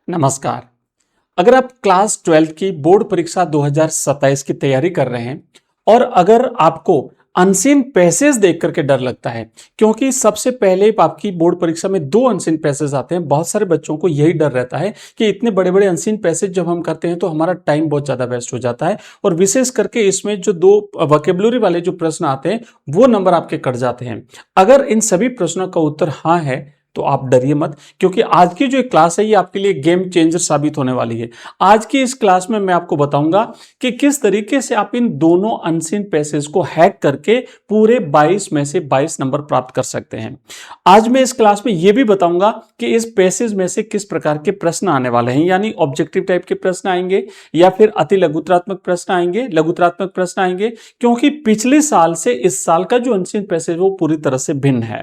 नमस्कार। अगर आप क्लास 12 की बोर्ड परीक्षा 2027 की तैयारी कर रहे हैं और अगर आपको अनसीन पैसेज देख करके डर लगता है, क्योंकि सबसे पहले आपकी बोर्ड परीक्षा में 2 अनसीन पैसेज आते हैं। बहुत सारे बच्चों को यही डर रहता है कि इतने बड़े-बड़े अनसीन पैसेज जब हम करते हैं तो हमारा टाइम बहुत ज़्यादा वेस्ट हो जाता है और विशेष करके इसमें जो 2 वोकैब्युलरी वाले जो प्रश्न आते हैं, वो नंबर आपके कट जाते हैं। अगर इन सभी प्रश्नों का उत्तर हाँ है, तो आप डरिए मत, क्योंकि आज की जो एक क्लास है ये आपके लिए गेम चेंजर साबित होने वाली है। आज की इस क्लास में मैं आपको बताऊंगा कि किस तरीके से आप इन दोनों अनसीन पैसेज को हैक करके पूरे 22 में से 22 नंबर प्राप्त कर सकते हैं। आज मैं इस क्लास में यह भी बताऊंगा कि इस पैसेज में से किस प्रकार के प्रश्न आने वाले हैं, यानी ऑब्जेक्टिव टाइप के प्रश्न आएंगे या फिर अति लघुत्रात्मक प्रश्न आएंगे, लघुत्रात्मक प्रश्न आएंगे, क्योंकि पिछले साल से इस साल का जो अनसीन पैसेज वो पूरी तरह से भिन्न है।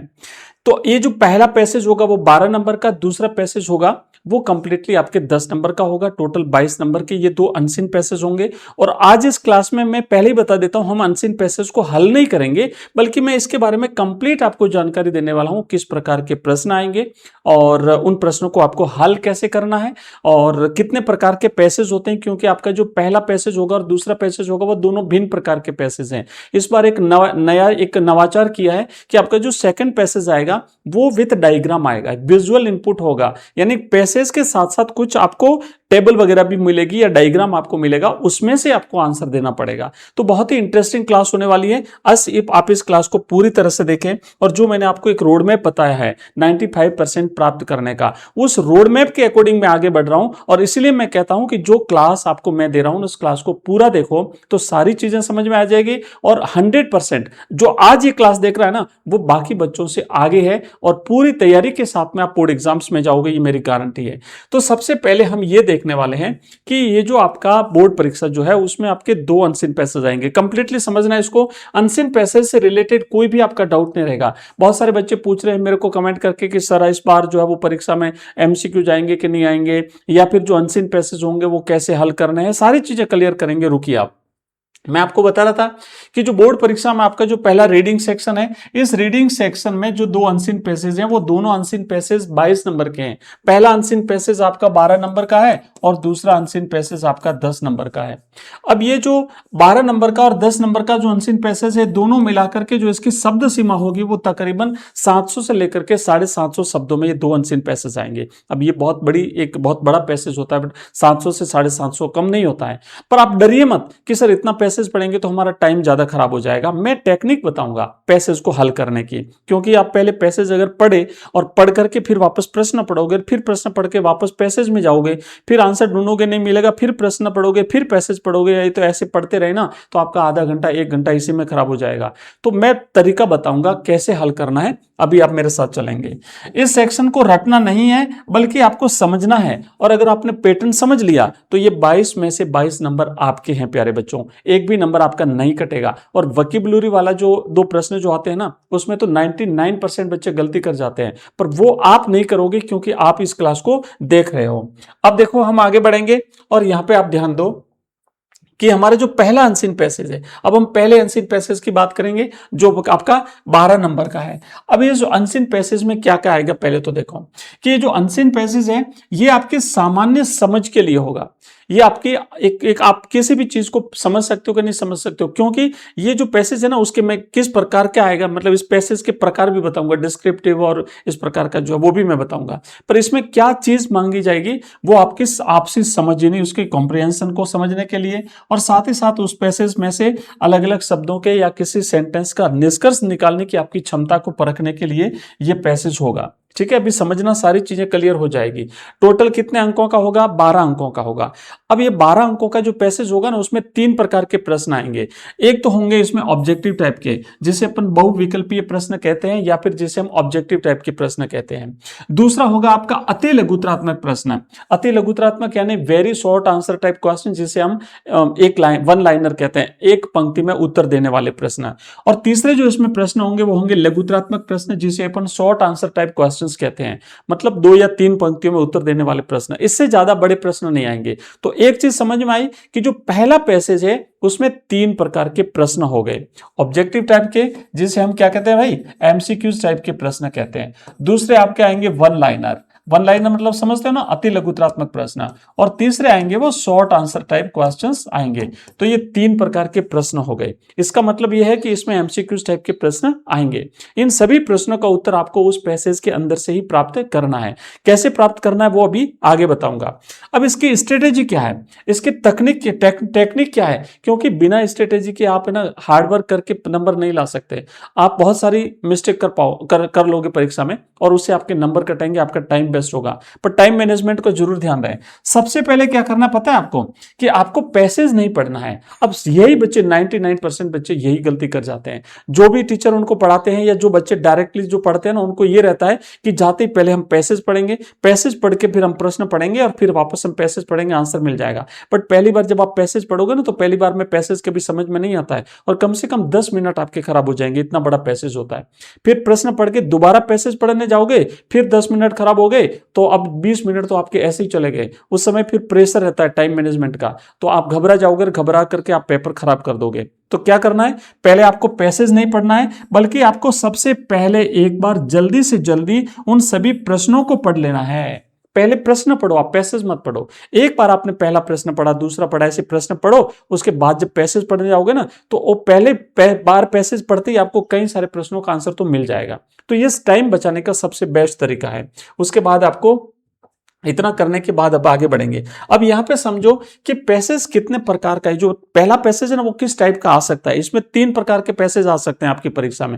तो ये जो पहला पैसेज होगा वो 12 नंबर का, दूसरा पैसेज होगा वो कंप्लीटली आपके 10 नंबर का होगा। टोटल 22 नंबर के ये 2 अनसीन पैसेज होंगे। और आज इस क्लास में मैं पहले ही बता देता हूं, हम अनसीन पैसेज को हल नहीं करेंगे, बल्कि मैं इसके बारे में कंप्लीट आपको जानकारी देने वाला हूं, किस प्रकार के प्रश्न आएंगे और उन प्रश्नों को आपको हल कैसे करना है और कितने प्रकार के पैसेज होते हैं, क्योंकि आपका जो पहला पैसेज होगा और दूसरा पैसेज होगा वो दोनों भिन्न प्रकार के पैसेज हैं। इस बार एक नया नवाचार किया है कि आपका जो सेकंड पैसेज आएगा वो विद डायग्राम आएगा, विजुअल इनपुट होगा, यानी पैसेज के साथ साथ कुछ आपको टेबल वगैरह भी मिलेगी या डायग्राम आपको मिलेगा, उसमें से आपको आंसर देना पड़ेगा। तो बहुत ही इंटरेस्टिंग क्लास होने वाली है। आप इस क्लास को पूरी तरह से देखें और जो मैंने आपको एक रोड मैप बताया है 95% प्राप्त करने का, उस रोड मैप के अकॉर्डिंग मैं आगे बढ़ रहा हूं और इसीलिए मैं कहता हूं कि जो क्लास आपको मैं दे रहा हूं उस क्लास को पूरा देखो तो सारी चीजें समझ में आ जाएगी और 100% जो आज ये क्लास देख रहा है ना वो बाकी बच्चों से आगे है और पूरी तैयारी के साथ में आप बोर्ड एग्जाम्स में जाओगे, ये मेरी गारंटी है। तो सबसे पहले हम ये देखने वाले हैं कि ये जो आपका बोर्ड परीक्षा जो है उसमें आपके 2 अनसीन पैसेज आएंगे। कंप्लीटली समझना है इसको, अनसीन पैसेज से रिलेटेड कोई भी आपका डाउट नहीं रहेगा। बहुत सारे बच्चे पूछ रहे हैं मेरे को कमेंट करके कि सर इस बार जो है वो परीक्षा में एमसीक्यू जाएंगे कि नहीं आएंगे, या फिर जो अनसीन पैसेज होंगे वो कैसे हल करने हैं, सारी चीजें क्लियर करेंगे। रुकिए, आप मैं आपको बता रहा था कि जो बोर्ड परीक्षा में आपका जो पहला रीडिंग सेक्शन है, इस रीडिंग सेक्शन में जो 2 अनसीन पैसेज हैं वो दोनों अनसीन पैसेज 22 नंबर के हैं। पहला अनसीन पैसेज आपका 12 नंबर का है और दूसरा अनसीन पैसेज आपका 10 नंबर का है। अब ये जो 12 नंबर का और 10 नंबर का जो अनसीन पैसेज है, दोनों मिलाकर के जो इसकी शब्द सीमा होगी वो तकरीबन 700 से लेकर के 750 शब्दों में ये 2 अनसीन पैसेज आएंगे। अब ये बहुत बड़ा पैसेज होता है, बट 700 से 750 कम नहीं होता है। पर आप डरिए मत कि सर इतना पैसेज पढ़ेंगे तो हमारा टाइम ज्यादा खराब हो जाएगा। मैं टेक्निक बताऊंगा पैसेज को हल करने की, क्योंकि आप पहले पैसेज अगर पढ़े और पढ़ करके फिर वापस प्रश्न पढ़ोगे, फिर प्रश्न पढ़ के वापस पैसेज में जाओगे, फिर आंसर ढूंढोगे नहीं मिलेगा, फिर प्रश्न पढ़ोगे, फिर पैसेज पढ़ोगे, या तो ऐसे पढ़ते रहे ना तो आपका आधा घंटा 1 घंटा इसी में खराब हो जाएगा। तो मैं तरीका बताऊंगा कैसे हल करना है, अभी आप मेरे साथ चलेंगे। इस सेक्शन को रटना नहीं है बल्कि आपको समझना है, और अगर आपने पैटर्न समझ लिया तो ये 22 में से 22 नंबर आपके हैं प्यारे बच्चों, एक भी नंबर आपका नहीं कटेगा। और वोकैब्युलरी वाला जो 2 प्रश्न जो आते हैं ना उसमें तो 99% बच्चे गलती कर जाते हैं, पर वो आप नहीं करोगे क्योंकि आप इस क्लास को देख रहे हो। अब देखो हम आगे बढ़ेंगे और यहां पे आप ध्यान दो कि हमारा जो पहला अनसीन पैसेज है, अब हम पहले अनसीन पैसेज की बात करेंगे जो आपका 12 नंबर का है। अब ये जो अनसीन पैसेज में क्या क्या आएगा, पहले तो देखो कि ये जो अनसीन पैसेज है ये आपके सामान्य समझ के लिए होगा। ये आपके एक आप किसी भी चीज को समझ सकते हो कि नहीं समझ सकते हो, क्योंकि ये जो पैसेज है ना उसके मैं किस प्रकार का आएगा, मतलब इस पैसेज के प्रकार भी बताऊंगा, डिस्क्रिप्टिव और इस प्रकार का जो है वो भी मैं बताऊंगा। पर इसमें क्या चीज मांगी जाएगी वो आपकी आपसी समझ, यानी उसके कॉम्प्रिहेंशन को समझने के लिए, और साथ ही साथ उस पैसेज में से अलग अलग शब्दों के या किसी सेंटेंस का निष्कर्ष निकालने की आपकी क्षमता को परखने के लिए यह पैसेज होगा। ठीक है, अभी समझना, सारी चीजें क्लियर हो जाएगी। टोटल कितने अंकों का होगा? 12 अंकों का होगा। अब ये 12 अंकों का जो पैसेज होगा ना उसमें 3 प्रकार के प्रश्न आएंगे। एक तो होंगे इसमें ऑब्जेक्टिव टाइप के, जिसे अपन बहुविकल्पीय प्रश्न कहते हैं या फिर जिसे हम ऑब्जेक्टिव टाइप के प्रश्न कहते हैं। दूसरा होगा आपका अति लघुत्रात्मक प्रश्न। अति लघुत्रात्मक यानी very short answer type question, जिसे हम वन लाइनर कहते हैं, एक पंक्ति में उत्तर देने वाले प्रश्न। और तीसरे जो इसमें प्रश्न होंगे वो होंगे लघुत्रात्मक प्रश्न, जिसे अपन शॉर्ट आंसर टाइप क्वेश्चन कहते हैं, मतलब 2 या 3 पंक्तियों में उत्तर देने वाले प्रश्न। इससे ज्यादा बड़े प्रश्न नहीं आएंगे। तो एक चीज समझ में आई कि जो पहला पैसेज है उसमें 3 प्रकार के प्रश्न हो गए। ऑब्जेक्टिव टाइप के, जिसे हम क्या कहते हैं भाई, एमसीक्यूज टाइप के प्रश्न कहते हैं। दूसरे आपके आएंगे वन लाइनर, वन लाइनर मतलब समझते हो ना, अति लघुतरात्मक प्रश्न। और तीसरे आएंगे वो शॉर्ट आंसर टाइप क्वेश्चंस आएंगे। तो ये 3 प्रकार के प्रश्न हो गए। इसका मतलब ये है कि इसमें एमसीक्यूज टाइप के प्रश्न आएंगे। इन सभी प्रश्नों का उत्तर आपको उस पैसेज के अंदर से ही प्राप्त करना है। कैसे प्राप्त करना है वो अभी आगे बताऊंगा। अब इसकी स्ट्रेटेजी क्या है, इसकी तकनीक टेक्निक क्या है, क्योंकि बिना स्ट्रेटेजी के आप ना हार्डवर्क करके नंबर नहीं ला सकते। आप बहुत सारी मिस्टेक कर लोगे परीक्षा में और उससे आपके नंबर कटेंगे, आपका टाइम वेस्ट होगा। पर टाइम मैनेजमेंट को जरूर ध्यान रहे। सबसे पहले क्या करना पता है आपको, कि आपको पैसेज नहीं पढ़ना है। अब यही बच्चे 99% बच्चे यही गलती कर जाते हैं। जो भी टीचर उनको पढ़ाते हैं या जो बच्चे डायरेक्टली जो पढ़ते हैं ना, उनको ये रहता है कि जाते ही पहले हम पैसेज पढ़ेंगे, पैसेज पढ़ के फिर हम प्रश्न पढ़ेंगे और फिर वापस हम पैसेज पढ़ेंगे, आंसर मिल जाएगा। बट पहली बार जब आप पैसेज पढ़ोगे ना, तो पहली बार में पैसेज कभी समझ में नहीं आता है और कम से कम 10 मिनट आपके खराब हो जाएंगे, इतना बड़ा पैसेज होता है। फिर प्रश्न पढ़ के दोबारा पैसेज पढ़ने जाओगे, फिर 10 मिनट खराब हो गए, तो अब 20 मिनट तो आपके ऐसे ही चले गए। उस समय फिर प्रेशर रहता है टाइम मैनेजमेंट का, तो आप घबरा जाओगे, घबरा करके आप पेपर खराब कर दोगे। तो क्या करना है, पहले आपको पैसेज नहीं पढ़ना है, बल्कि आपको सबसे पहले एक बार जल्दी से जल्दी उन सभी प्रश्नों को पढ़ लेना है। पहले प्रश्न पढ़ो, आप पैसेज मत पढ़ो। एक बार आपने पहला प्रश्न पढ़ा, दूसरा पढ़ा, ऐसे प्रश्न पढ़ो। उसके बाद जब पैसेज पढ़ने जाओगे ना, तो वो पहले बार पैसेज पढ़ते ही आपको कई सारे प्रश्नों का आंसर तो मिल जाएगा। तो ये टाइम बचाने का सबसे बेस्ट तरीका है। उसके बाद आपको इतना करने के बाद अब आगे बढ़ेंगे। अब यहां पे समझो कि पैसेज कितने प्रकार का है। जो पहला पैसेज है ना, वो किस टाइप का आ सकता है। इसमें 3 प्रकार के पैसेज आ सकते हैं आपकी परीक्षा में।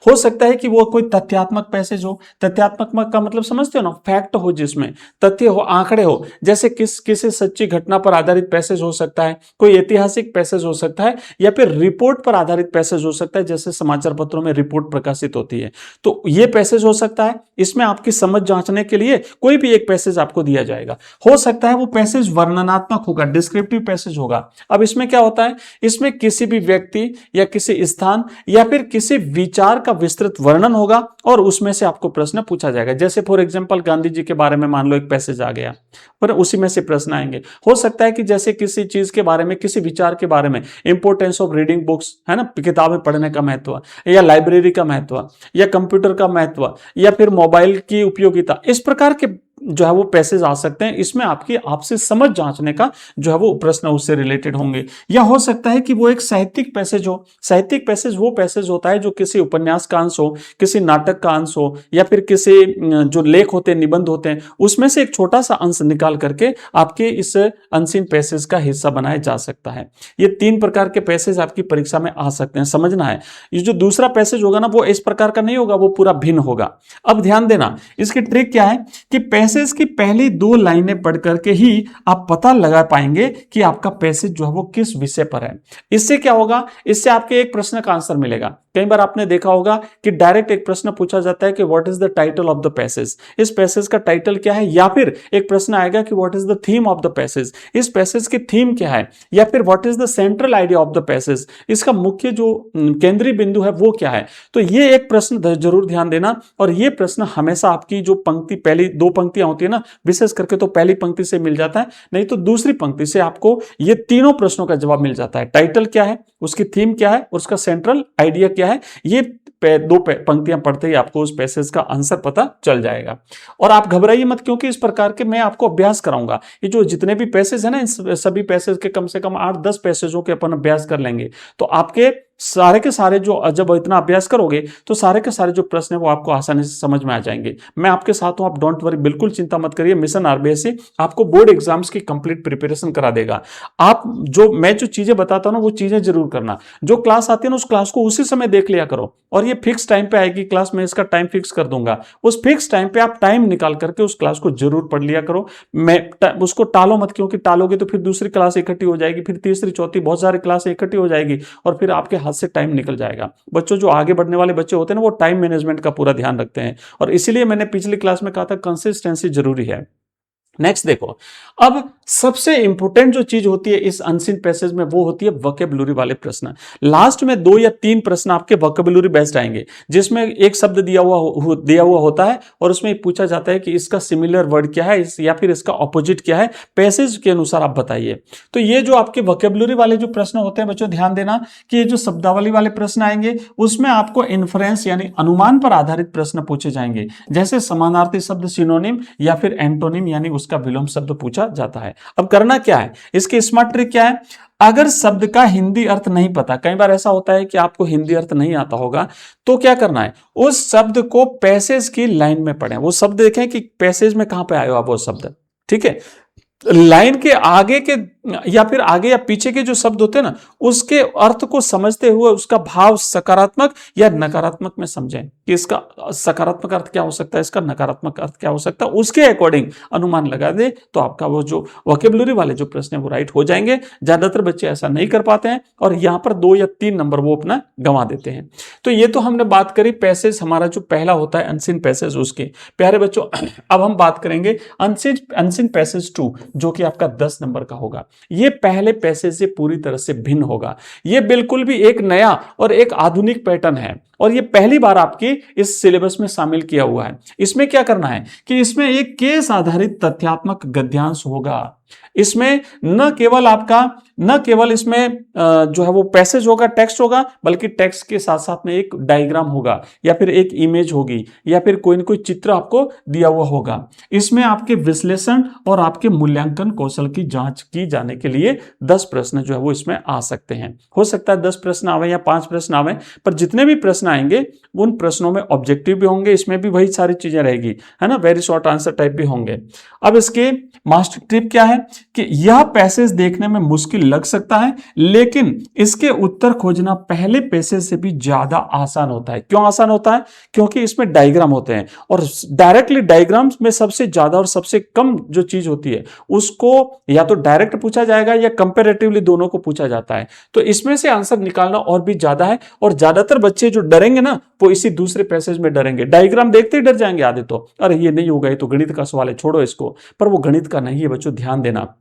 हो सकता है कि वो कोई तथ्यात्मक पैसेज हो। तथ्यात्मक का मतलब समझते हो ना, फैक्ट हो, जिसमें तथ्य हो, आंकड़े हो। जैसे किसी सच्ची घटना पर आधारित पैसेज हो सकता है, कोई ऐतिहासिक पैसेज हो सकता है, या फिर रिपोर्ट पर आधारित पैसेज हो सकता है, जैसे समाचार पत्रों में रिपोर्ट प्रकाशित होती है। तो ये पैसेज हो सकता है। इसमें आपकी समझ जांचने के लिए कोई भी एक पैसेज आपको दिया जाएगा। हो सकता है वो पैसेज वर्णनात्मक होगा, डिस्क्रिप्टिव पैसेज होगा। अब इसमें क्या होता है, इसमें किसी भी व्यक्ति या किसी स्थान या फिर किसी विचार का विस्तृत वर्णन होगा और उसमें से आपको प्रश्न पूछा जाएगा। जैसे फॉर एग्जांपल गांधी जी के बारे में मान लो एक पैसेज आ गया, पर उसी में से प्रश्न आएंगे। हो सकता है कि जैसे किसी चीज के बारे में, किसी विचार के बारे में, इंपोर्टेंस ऑफ रीडिंग बुक्स, है ना, किताबें पढ़ने का महत्व, या लाइब्रेरी का महत्व, या कंप्यूटर का महत्व, या फिर मोबाइल की उपयोगिता, इस प्रकार के जो है वो पैसेज आ सकते हैं। इसमें आपकी आपसे समझ जांचने का जो है वो प्रश्न उससे रिलेटेड होंगे। या हो सकता है कि वो एक साहित्यिक पैसेज हो। साहित्यिक पैसेज वो पैसेज होता है जो किसी उपन्यास का अंश हो, किसी नाटक का अंश हो, या फिर किसी जो लेख होते हैं, निबंध होते हैं, उसमें से एक छोटा सा अंश निकाल करके आपके इस अनसीन पैसेज का हिस्सा बनाया जा सकता है। ये 3 प्रकार के पैसेज आपकी परीक्षा में आ सकते हैं, समझना है। ये जो दूसरा पैसेज होगा ना, वो इस प्रकार का नहीं होगा, वो पूरा भिन्न होगा। अब ध्यान देना, इसकी ट्रिक क्या है कि पैसेज की पहली 2 लाइनें पढ़ करके ही आप पता लगा पाएंगे कि आपका पैसेज जो है वो किस विषय पर है। इससे क्या होगा, इससे आपके एक प्रश्न का आंसर मिलेगा। कई बार आपने देखा होगा कि डायरेक्ट एक प्रश्न पूछा जाता है कि what is the title of the passage, इस पैसेज का टाइटल क्या है, या फिर एक प्रश्न आएगा कि what is the theme of the passage, इस पैसेज की थीम क्या है, या फिर what is the central idea of the passage, इसका मुख्य जो केंद्रीय बिंदु है वो क्या है। तो ये एक प्रश्न जरूर ध्यान देना। और ये प्रश्न हमेशा आपकी जो पंक्ति, पहली 2 पंक्तियां होती है ना, विशेष करके तो पहली पंक्ति से मिल जाता है, नहीं तो दूसरी पंक्ति से आपको ये तीनों प्रश्नों का जवाब मिल जाता है। टाइटल क्या है, उसकी थीम क्या है, और उसका सेंट्रल आइडिया क्या है। ये 2 पंक्तियां पढ़ते ही आपको उस पैसेज का आंसर पता चल जाएगा। और आप घबराइए मत, क्योंकि इस प्रकार के मैं आपको अभ्यास कराऊंगा। ये जो जितने भी पैसेज है ना, इन सभी पैसेज के कम से कम 8-10 पैसेजों के अपन अभ्यास कर लेंगे, तो आपके सारे के सारे जो, जब इतना अभ्यास करोगे तो सारे के सारे जो प्रश्न है वो आपको आसानी से समझ में आ जाएंगे। मैं आपके साथ हूं, आप डोंट वरी, बिल्कुल चिंता मत करिए। मिशन आरबीएससी आपको बोर्ड एग्जाम्स की कंप्लीट प्रिपरेशन करा देगा। आप जो मैं जो चीजें बताता हूं ना, वो चीजें जरूर करना। जो क्लास आती है ना, उस क्लास को उसी समय देख लिया करो। और ये फिक्स टाइम पे आएगी क्लास, में इसका टाइम फिक्स कर दूंगा। उस फिक्स टाइम पे आप टाइम निकाल करके उस क्लास को जरूर पढ़ लिया करो। मैं उसको टालो मत, क्योंकि टालोगे तो फिर दूसरी क्लास इकट्ठी हो जाएगी, फिर तीसरी, चौथी, बहुत सारी क्लास इकट्ठी हो जाएगी और फिर आपके हाथ से टाइम निकल जाएगा। बच्चों, जो आगे बढ़ने वाले बच्चे होते हैं ना, वो टाइम मैनेजमेंट का पूरा ध्यान रखते हैं। और इसीलिए मैंने पिछली क्लास में कहा था कंसिस्टेंसी जरूरी है। नेक्स्ट देखो, अब सबसे इंपॉर्टेंट जो चीज होती है इस अनसीन पैसेज में वो होती है वोकैबुलरी वाले प्रश्न। लास्ट में 2 या 3 प्रश्न आपके वोकैबुलरी बेस्ड आएंगे, जिसमें एक शब्द दिया हुआ होता है और उसमें पूछा जाता है कि इसका सिमिलर वर्ड क्या है या फिर इसका ऑपोजिट क्या है, पैसेज के अनुसार आप बताइए। तो ये जो आपके वोकैबुलरी वाले जो प्रश्न होते हैं बच्चों, ध्यान देना कि ये जो शब्दावली वाले प्रश्न आएंगे उसमें आपको इन्फरेंस यानी अनुमान पर आधारित प्रश्न पूछे जाएंगे, जैसे समानार्थी शब्द सिनोनिम या फिर एंटोनिम यानी उसका विलोम शब्द पूछा जाता है। अब करना क्या है, इसकी स्मार्ट ट्रिक क्या है, अगर शब्द का हिंदी अर्थ नहीं पता, कई बार ऐसा होता है कि आपको हिंदी अर्थ नहीं आता होगा, तो क्या करना है, उस शब्द को पैसेज की लाइन में पढ़ें। वो शब्द देखें कि पैसेज में कहां पे आया वो शब्द, ठीक है। लाइन के आगे के या फिर आगे या पीछे के जो शब्द होते हैं ना, उसके अर्थ को समझते हुए उसका भाव सकारात्मक या नकारात्मक में समझें कि इसका सकारात्मक अर्थ क्या हो सकता है, इसका नकारात्मक अर्थ क्या हो सकता है, उसके अकॉर्डिंग अनुमान लगा दे तो आपका वो जो वोकैबुलरी वाले जो प्रश्न है वो राइट हो जाएंगे। ज्यादातर बच्चे ऐसा नहीं कर पाते हैं और यहां पर 2 या 3 नंबर वो अपना गंवा देते हैं। तो ये तो हमने बात करी पैसेज, हमारा जो पहला होता है अनसीन पैसेज उसके। प्यारे बच्चों, अब हम बात करेंगे अनसीन पैसेज 2 जो कि आपका 10 नंबर का होगा। ये पहले पैसेज से पूरी तरह से भिन्न होगा। ये बिल्कुल भी एक नया और एक आधुनिक पैटर्न है और ये पहली बार आपकी इस सिलेबस में शामिल किया हुआ है। इसमें क्या करना है कि इसमें एक केस आधारित तथ्यात्मक गद्यांश होगा। इसमें न केवल इसमें जो है वो पैसेज होगा, टेक्स्ट होगा, बल्कि टेक्स्ट के साथ साथ में एक डायग्राम होगा या फिर एक इमेज होगी या फिर कोई न कोई चित्र आपको दिया हुआ होगा। इसमें आपके विश्लेषण और आपके मूल्यांकन कौशल की जांच की जाने के लिए 10 प्रश्न जो है वो इसमें आ सकते हैं। हो सकता है 10 प्रश्न आवे या 5 प्रश्न आवे, पर जितने भी प्रश्न आएंगे उन प्रश्नों में ऑब्जेक्टिव भी होंगे, इसमें भी वही सारी चीजें रहेगी, है ना, वेरी शॉर्ट आंसर टाइप भी होंगे। अब इसके मास्टर टिप क्या है कि यह पैसेज देखने में मुश्किल लग सकता है, लेकिन इसके उत्तर खोजना पहले पैसेज से भी ज्यादा आसान होता है। क्यों आसान होता है? क्योंकि इसमें डायग्राम होते हैं और डायरेक्टली डायग्राम्स में सबसे ज्यादा और सबसे कम जो चीज होती है उसको या तो डायरेक्ट पूछा जाएगा या कंपैरेटिवली दोनों को पूछा जाता है। तो इसमें से आंसर निकालना और भी ज्यादा है और ज्यादातर बच्चे जो डरेंगे ना वो इसी दूसरे पैसेज में डरेंगे, डायग्राम देखते ही डर जाएंगे आधे तो, अरे ये नहीं होगा, ये तो गणित का सवाल है, छोड़ो इसको। पर वो गणित का नहीं है बच्चों, ध्यान देना।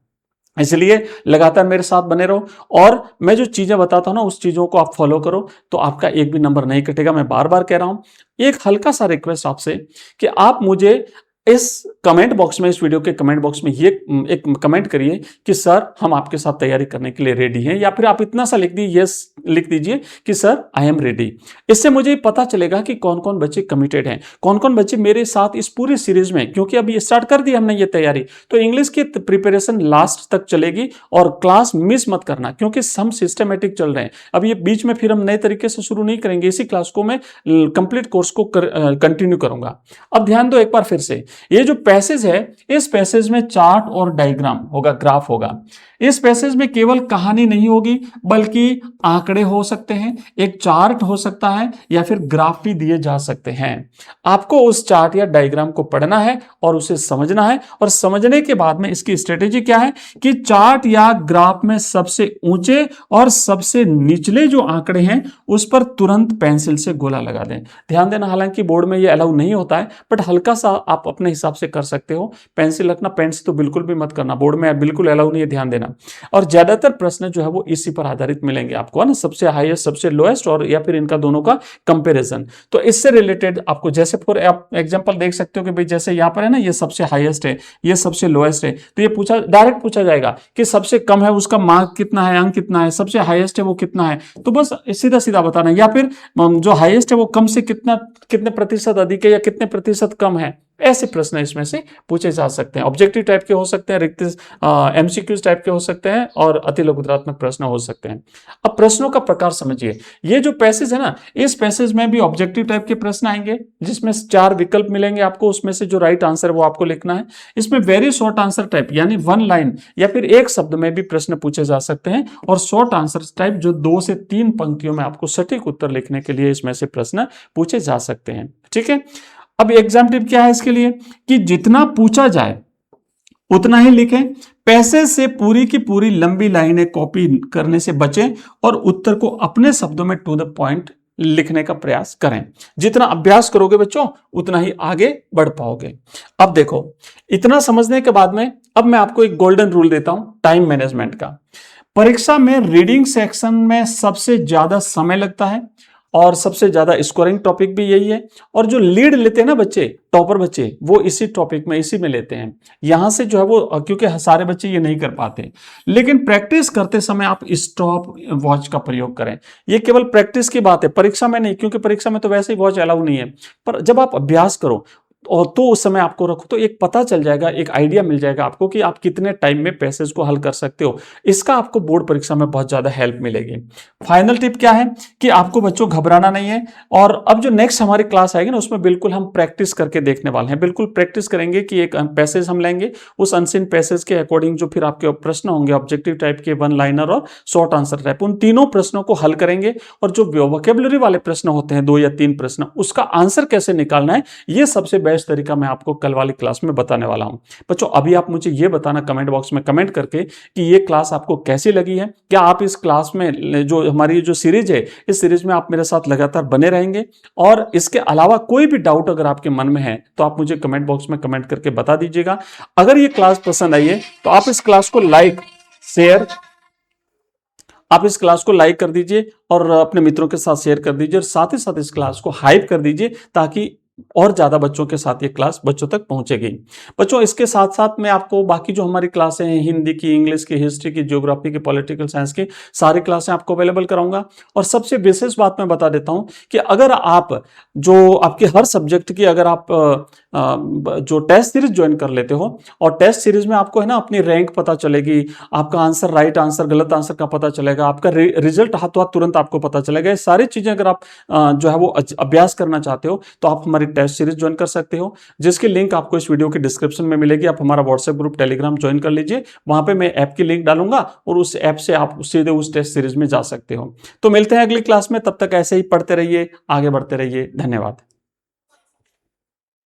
इसलिए लगातार मेरे साथ बने रहो और मैं जो चीजें बताता हूं ना उस चीजों को आप फॉलो करो तो आपका एक भी नंबर नहीं कटेगा। मैं बार बार कह रहा हूं, एक हल्का सा रिक्वेस्ट आपसे कि आप मुझे इस कमेंट बॉक्स में, इस वीडियो के कमेंट बॉक्स में ये एक कमेंट करिए कि सर हम आपके साथ तैयारी करने के लिए रेडी हैं, या फिर आप इतना सा लिख दीजिए, यस लिख दीजिए कि सर आई एम रेडी। इससे मुझे पता चलेगा कि कौन कौन बच्चे कमिटेड हैं, कौन कौन बच्चे मेरे साथ इस पूरी सीरीज में, क्योंकि अभी स्टार्ट कर दी हमने ये तैयारी, तो इंग्लिश की प्रिपरेशन लास्ट तक चलेगी और क्लास मिस मत करना, क्योंकि हम सिस्टमेटिक चल रहे हैं। अब ये बीच में फिर हम नए तरीके से शुरू नहीं करेंगे, इसी क्लास को मैं कंप्लीट कोर्स को कंटिन्यू करूंगा। अब ध्यान दो एक बार फिर से, ये जो पैसेज है इस पैसेज में चार्ट और डायग्राम होगा, ग्राफ होगा। इस पैसेज में केवल कहानी नहीं होगी बल्कि आंकड़े हो सकते हैं, एक चार्ट हो सकता है या फिर ग्राफ भी दिए जा सकते हैं। आपको उस चार्ट या डायग्राम को पढ़ना है और उसे समझना है और समझने के बाद में इसकी स्ट्रेटेजी क्या है कि चार्ट या ग्राफ में सबसे ऊंचे और सबसे निचले जो आंकड़े हैं उस पर तुरंत पेंसिल से गोला लगा दें। ध्यान देना, हालांकि बोर्ड में ये अलाउ नहीं होता है, बट हल्का सा आप अपने हिसाब से कर सकते हो। पेंसिल रखना, पेन से तो बिल्कुल भी मत करना, बोर्ड में बिल्कुल अलाउ नहीं है, ध्यान देना। और ज्यादातर प्रश्न जो है वो इसी पर आधारित मिलेंगे आपको, है ना, सबसे हाईएस्ट, सबसे लोएस्ट और या फिर इनका दोनों का कंपैरिजन। तो इससे रिलेटेड आपको, जैसे फॉर आप एग्जांपल देख सकते हो कि भाई जैसे यहां पर है ना, ये सबसे हाईएस्ट है, ये सबसे लोएस्ट है, तो ये डायरेक्ट पूछा जाएगा कि सबसे कम है उसका मार्क कितना है, अंक कितना है, सबसे हाईएस्ट है वो कितना है, तो बस सीधा सीधा बताना। या फिर जो हाईएस्ट है वो कम से कितने प्रतिशत अधिक है या कितने प्रतिशत कम है, ऐसे प्रश्न इसमें से पूछे जा सकते हैं। ऑब्जेक्टिव टाइप के हो सकते हैं, रिक्त एमसीक्यूज टाइप के हो सकते हैं और अति लघुत्तरात्मक प्रश्न हो सकते हैं। अब प्रश्नों का प्रकार समझिए, ये जो पैसेज है ना, इस पैसेज में भी ऑब्जेक्टिव टाइप के प्रश्न आएंगे जिसमें 4 विकल्प मिलेंगे आपको, उसमें से जो राइट आंसर है वो आपको लिखना है। इसमें वेरी शॉर्ट आंसर टाइप यानी 1 लाइन या फिर एक शब्द में भी प्रश्न पूछे जा सकते हैं, और शॉर्ट आंसर टाइप जो 2 से 3 पंक्तियों में आपको सटीक उत्तर लिखने के लिए इसमें से प्रश्न पूछे जा सकते हैं। ठीक है, अब एग्जाम टिप क्या है इसके लिए कि जितना पूछा जाए उतना ही लिखें, पैसेज से पूरी की पूरी लंबी लाइनें कॉपी करने से बचें और उत्तर को अपने शब्दों में टू द पॉइंट लिखने का प्रयास करें। जितना अभ्यास करोगे बच्चों उतना ही आगे बढ़ पाओगे। अब देखो, इतना समझने के बाद में अब मैं आपको एक गोल्डन रूल देता हूं टाइम मैनेजमेंट का। परीक्षा में रीडिंग सेक्शन में सबसे ज्यादा समय लगता है और सबसे ज्यादा स्कोरिंग टॉपिक भी यही है, और जो लीड लेते हैं ना बच्चे, टॉपर बच्चे, वो इसी टॉपिक में इसी में लेते हैं। यहां से जो है वो, क्योंकि सारे बच्चे ये नहीं कर पाते, लेकिन प्रैक्टिस करते समय आप स्टॉप वॉच का प्रयोग करें। ये केवल प्रैक्टिस की बात है, परीक्षा में नहीं, क्योंकि परीक्षा में तो वैसे ही वॉच अलाउ नहीं है। पर जब आप अभ्यास करो और तो उस समय आपको रखो तो एक पता चल जाएगा, एक आइडिया मिल जाएगा आपको कि आप कितने टाइम में पैसेज को हल कर सकते हो। इसका आपको बोर्ड परीक्षा में बहुत ज्यादा हेल्प मिलेगी। फाइनल टिप क्या है कि आपको बच्चों घबराना नहीं है, और अब जो नेक्स्ट हमारी क्लास आएगी ना उसमें बिल्कुल हम प्रैक्टिस करके देखने वाले हैं। बिल्कुल प्रैक्टिस करेंगे कि एक पैसेज हम लेंगे, उस अनसीन पैसेज के अकॉर्डिंग जो फिर आपके प्रश्न होंगे ऑब्जेक्टिव टाइप के, वन लाइनर और शॉर्ट आंसर टाइप, उन तीनों प्रश्नों को हल करेंगे। और जो वोकेबलरी वाले प्रश्न होते हैं 2 या 3 प्रश्न, उसका आंसर कैसे निकालना है, ये सबसे बेस्ट तरीका मैं आपको कल वाली क्लास में बताने वाला हूं। बच्चों अभी आप मुझे ये बताना कमेंट बॉक्स में कमेंट करके कि ये क्लास आपको कैसी लगी है। क्या आप इस क्लास में, जो हमारी जो सीरीज है, इस सीरीज में आप मेरे साथ लगातार बने रहेंगे? और इसके अलावा कोई भी डाउट अगर आपके मन में है तो आप मुझे कमेंट बॉक्स में कमेंट करके बता दीजिएगा। अगर ये क्लास पसंद आई है तो आप इस क्लास को लाइक शेयर, आप इस क्लास को लाइक कर दीजिए और अपने मित्रों के साथ शेयर कर दीजिए, और साथ ही साथ इस क्लास को हाइप कर दीजिए ताकि और ज्यादा बच्चों के साथ ये क्लास बच्चों तक पहुंचेगी। बच्चों इसके साथ साथ मैं आपको बाकी जो हमारी क्लासें हैं, हिंदी की, इंग्लिश की, हिस्ट्री की, ज्योग्राफी की, पॉलिटिकल साइंस की, सारी क्लासें आपको अवेलेबल कराऊंगा। और सबसे विशेष बात मैं बता देता हूं कि अगर आप जो आपके हर सब्जेक्ट की अगर आप जो टेस्ट सीरीज ज्वाइन कर लेते हो, और टेस्ट सीरीज में आपको है ना अपनी रैंक पता चलेगी, आपका आंसर, राइट आंसर, गलत आंसर का पता चलेगा, आपका रिजल्ट हाथों हाथ तुरंत आपको पता चलेगा। ये सारी चीजें अगर आप जो है वो अभ्यास करना चाहते हो तो आप हमारी टेस्ट सीरीज ज्वाइन कर सकते हो, जिसकी लिंक आपको इस वीडियो के डिस्क्रिप्शन में मिलेगी। आप हमारा व्हाट्सएप ग्रुप, टेलीग्राम ज्वाइन कर लीजिए, वहां पे मैं ऐप की लिंक डालूंगा और उस ऐप से आप सीधे उस टेस्ट सीरीज में जा सकते हो। तो मिलते हैं अगली क्लास में, तब तक ऐसे ही पढ़ते रहिए, आगे बढ़ते रहिए। धन्यवाद।